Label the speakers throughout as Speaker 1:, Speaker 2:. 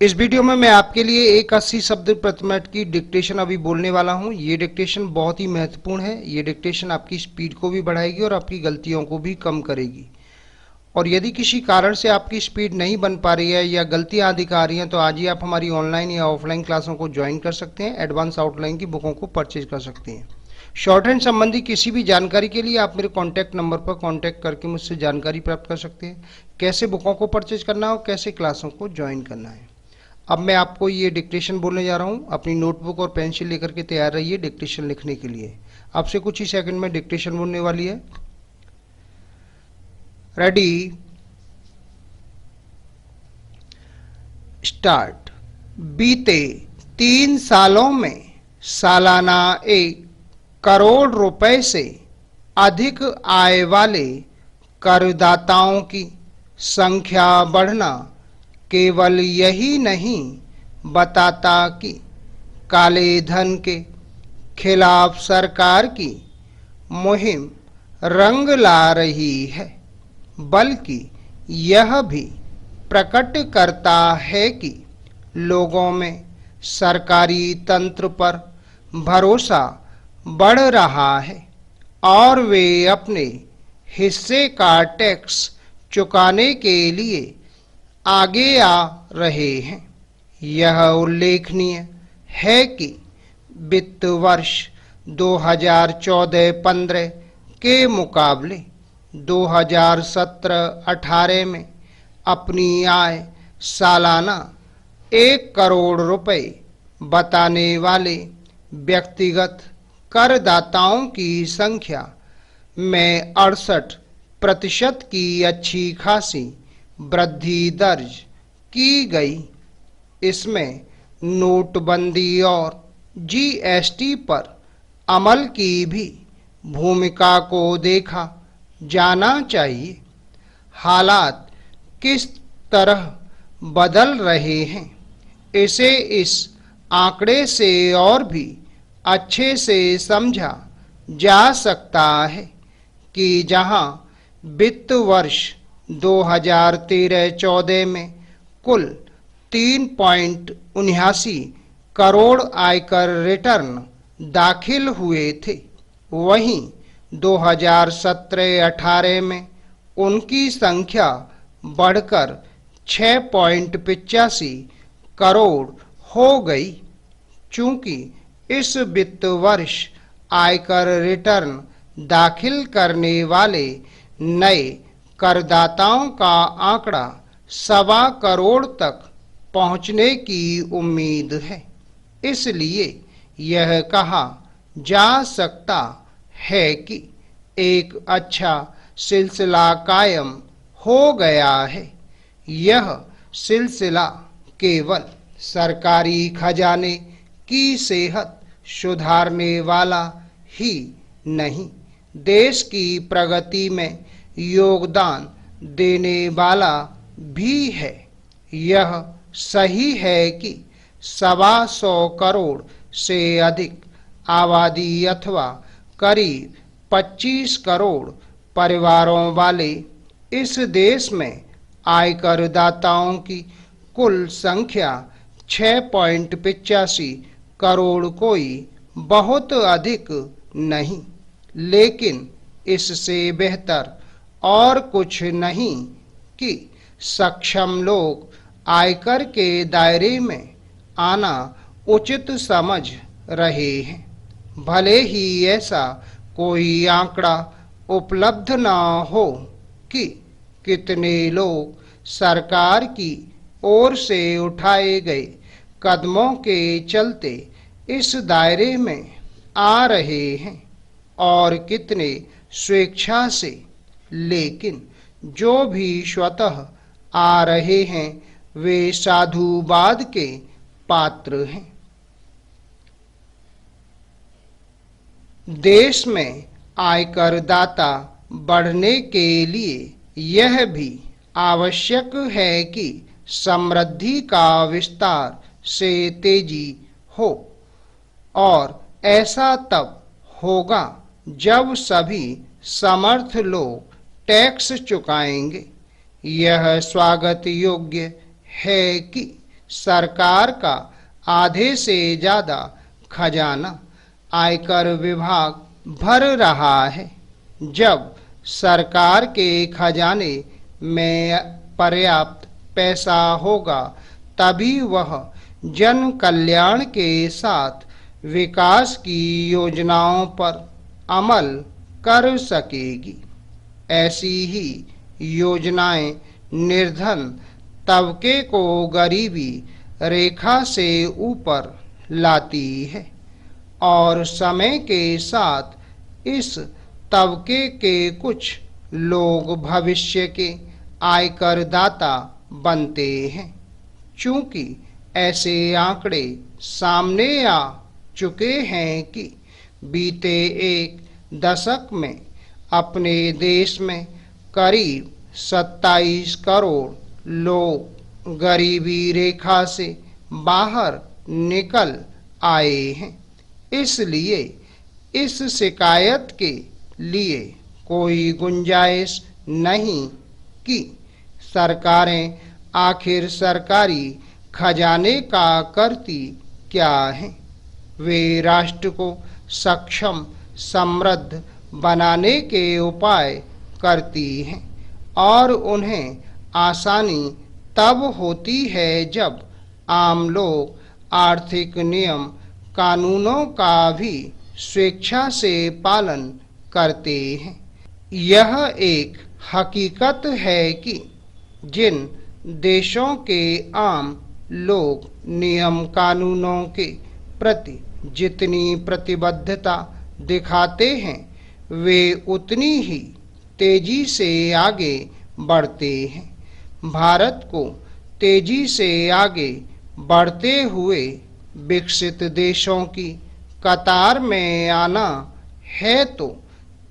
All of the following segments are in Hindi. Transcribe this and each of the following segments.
Speaker 1: इस वीडियो में मैं आपके लिए एक 80 शब्द प्रति मिनट की डिक्टेशन अभी बोलने वाला हूं। ये डिक्टेशन बहुत ही महत्वपूर्ण है। ये डिक्टेशन आपकी स्पीड को भी बढ़ाएगी और आपकी गलतियों को भी कम करेगी। और यदि किसी कारण से आपकी स्पीड नहीं बन पा रही है या गलतियां दिखा रही हैं तो आज ही आप हमारी ऑनलाइन या ऑफलाइन क्लासों को ज्वाइन कर सकते हैं। एडवांस आउटलाइन की बुकों को परचेज कर सकते हैं। शॉर्ट हैंड संबंधी किसी भी जानकारी के लिए आप मेरे कॉन्टैक्ट नंबर पर कॉन्टैक्ट करके मुझसे जानकारी प्राप्त कर सकते हैं। कैसे बुकों को परचेज करना है और कैसे क्लासों को ज्वाइन करना है। अब मैं आपको ये डिक्टेशन बोलने जा रहा हूँ। अपनी नोटबुक और पेंसिल लेकर के तैयार रहिए डिक्टेशन लिखने के लिए। आपसे कुछ ही सेकंड में डिक्टेशन बोलने वाली है। Ready, start. बीते 3 सालों में सालाना 1 करोड़ रुपए से अधिक आय वाले करदाताओं की संख्या बढ़ना केवल यही नहीं बताता कि काले धन के खिलाफ सरकार की मुहिम रंग ला रही है, बल्कि यह भी प्रकट करता है कि लोगों में सरकारी तंत्र पर भरोसा बढ़ रहा है और वे अपने हिस्से का टैक्स चुकाने के लिए आगे आ रहे हैं। यह उल्लेखनीय है कि वित्त वर्ष 2014-15 के मुकाबले 2017-18 में अपनी आय सालाना 1 करोड़ रुपए बताने वाले व्यक्तिगत करदाताओं की संख्या में 68% की अच्छी खासी वृद्धि दर्ज की गई। इसमें नोटबंदी और जीएसटी पर अमल की भी भूमिका को देखा जाना चाहिए। हालात किस तरह बदल रहे हैं, इसे इस आंकड़े से और भी अच्छे से समझा जा सकता है कि जहां वित्त वर्ष 2013-14 में कुल 3.79 करोड़ आयकर रिटर्न दाखिल हुए थे, वहीं 2017-18 में उनकी संख्या बढ़कर 6.85 करोड़ हो गई। चूंकि इस वित्त वर्ष आयकर रिटर्न दाखिल करने वाले नए करदाताओं का आंकड़ा 1.25 करोड़ तक पहुंचने की उम्मीद है, इसलिए यह कहा जा सकता है कि एक अच्छा सिलसिला कायम हो गया है। यह सिलसिला केवल सरकारी खजाने की सेहत सुधारने वाला ही नहीं, देश की प्रगति में योगदान देने वाला भी है। यह सही है कि 125 करोड़ से अधिक आबादी अथवा करीब 25 करोड़ परिवारों वाले इस देश में आयकरदाताओं की कुल संख्या 6.85 करोड़ कोई बहुत अधिक नहीं, लेकिन इससे बेहतर और कुछ नहीं कि सक्षम लोग आयकर के दायरे में आना उचित समझ रहे हैं। भले ही ऐसा कोई आंकड़ा उपलब्ध न हो कि कितने लोग सरकार की ओर से उठाए गए कदमों के चलते इस दायरे में आ रहे हैं और कितने स्वेच्छा से, लेकिन जो भी स्वतः आ रहे हैं वे साधुवाद के पात्र हैं। देश में आयकरदाता बढ़ने के लिए यह भी आवश्यक है कि समृद्धि का विस्तार से तेजी हो, और ऐसा तब होगा जब सभी समर्थ लोग टैक्स चुकाएंगे। यह स्वागत योग्य है कि सरकार का आधे से ज़्यादा खजाना आयकर विभाग भर रहा है। जब सरकार के खजाने में पर्याप्त पैसा होगा तभी वह जन कल्याण के साथ विकास की योजनाओं पर अमल कर सकेगी। ऐसी ही योजनाएं निर्धन तबके को गरीबी रेखा से ऊपर लाती है और समय के साथ इस तबके के कुछ लोग भविष्य के आयकरदाता बनते हैं। चूंकि ऐसे आंकड़े सामने आ चुके हैं कि बीते एक दशक में अपने देश में करीब 27 करोड़ लोग गरीबी रेखा से बाहर निकल आए हैं। इसलिए इस शिकायत के लिए कोई गुंजाइश नहीं कि सरकारें आखिर सरकारी खजाने का करती क्या हैं। वे राष्ट्र को सक्षम समृद्ध बनाने के उपाय करती हैं और उन्हें आसानी तब होती है जब आम लोग आर्थिक नियम कानूनों का भी स्वेच्छा से पालन करते हैं। यह एक हकीकत है कि जिन देशों के आम लोग नियम कानूनों के प्रति जितनी प्रतिबद्धता दिखाते हैं वे उतनी ही तेजी से आगे बढ़ते हैं। भारत को तेजी से आगे बढ़ते हुए विकसित देशों की कतार में आना है तो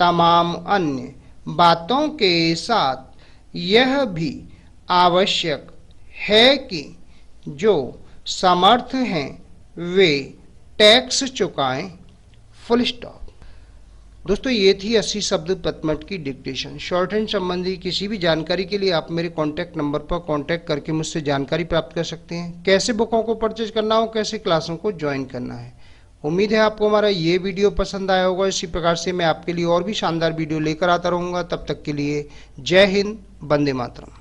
Speaker 1: तमाम अन्य बातों के साथ यह भी आवश्यक है कि जो समर्थ हैं वे टैक्स चुकाएं। Full stop. दोस्तों ये थी 80 शब्द प्रथमट की डिक्टेशन। शॉर्ट हैंड संबंधी किसी भी जानकारी के लिए आप मेरे कॉन्टैक्ट नंबर पर कॉन्टैक्ट करके मुझसे जानकारी प्राप्त कर सकते हैं। कैसे बुकों को परचेज करना हो, कैसे क्लासों को ज्वाइन करना है। उम्मीद है आपको हमारा ये वीडियो पसंद आया होगा। इसी प्रकार से मैं आपके लिए और भी शानदार वीडियो लेकर आता रहूँगा। तब तक के लिए जय हिंद, वंदे मातरम।